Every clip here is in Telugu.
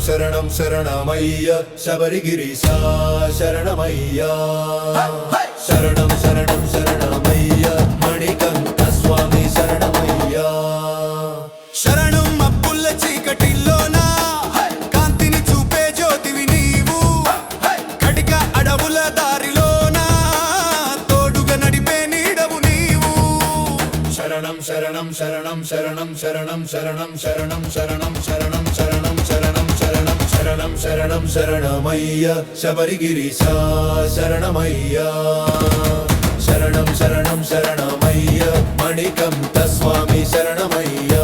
శరణం శరణమయ్య శబరిగిరీశా శరణమయ్యా శరణం శరణం శరణమయ్య మణికంఠ స్వామి శరణమయ్యా శరణం అప్పుల్ల చీకటిల్లోనా కాంతిని చూపే జ్యోతివి నీవు కటిక అడవుల దారిలోనా తోడుగా నడిపే నీడవు నీవు శరణం శరణం శరణం శరణం శరణం శరణం శరణం శరణం శరణం శరణం శరణం శరణం శరణం శరణం శరణమయ్య శబరిగిరీశా శరణమయ్యా శరణం శరణం శరణమయ్య మణికంఠ స్వామి శరణమయ్యా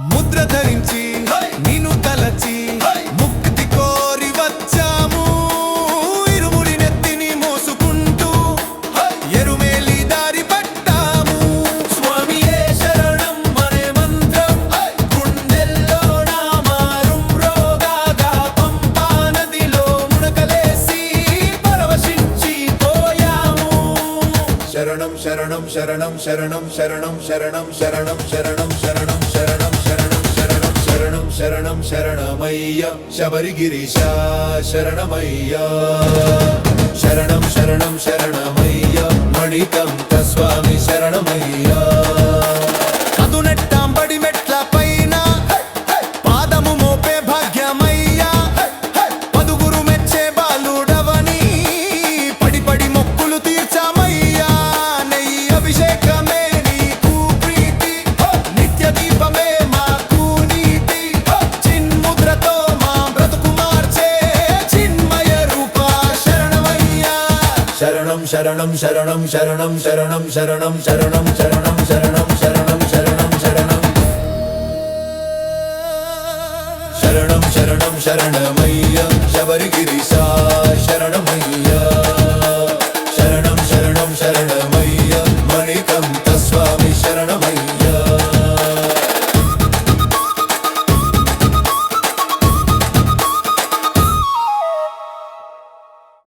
ముద్ర ధరించి నిన్ను తలచి ముక్తి కోరి వచ్చాము ఇరుముడి నెత్తిని మోసుకుంటూ ఎరుమేలి దారి పట్టాము స్వామియే శరణం అనే మంత్రం గుండెల్లో నామారం రోగాగా పంపా నదిలో మునకలేసి పరవశించి పోయాము శరణం శరణం శరణం శరణం శరణం శరణం శరణం శరణం శరణం శరణం శరణం శరణం శరణమయ్య శబరిగిరీశా శరణమయ్యా శరణం శరణం శరణమయ్య మణికంఠ స్వామి శరణమయ్యా కదునెట్టాంబడి మెట్ల పైన పాదము మోపే భాగ్యమయ్యా పదుగురు మెచ్చే బాలుడవని పడి పడి మొక్కులు తీర్చామయ్యా నెయ్యి అభిషేకమే నీకు ప్రీతి నిత్య దీపమే మాకు నీతి చిన్ముద్రతో మా బ్రతుకు మార్చే చిన్మయ రూప శరణమయ్యా శరణం శరణం శరణం శరణం శరణం శరణం శరణం శరణం శరణం శరణం శరణం శరణం శరణం శరణం శరణమయ్య శబరిగిరీశా శరణం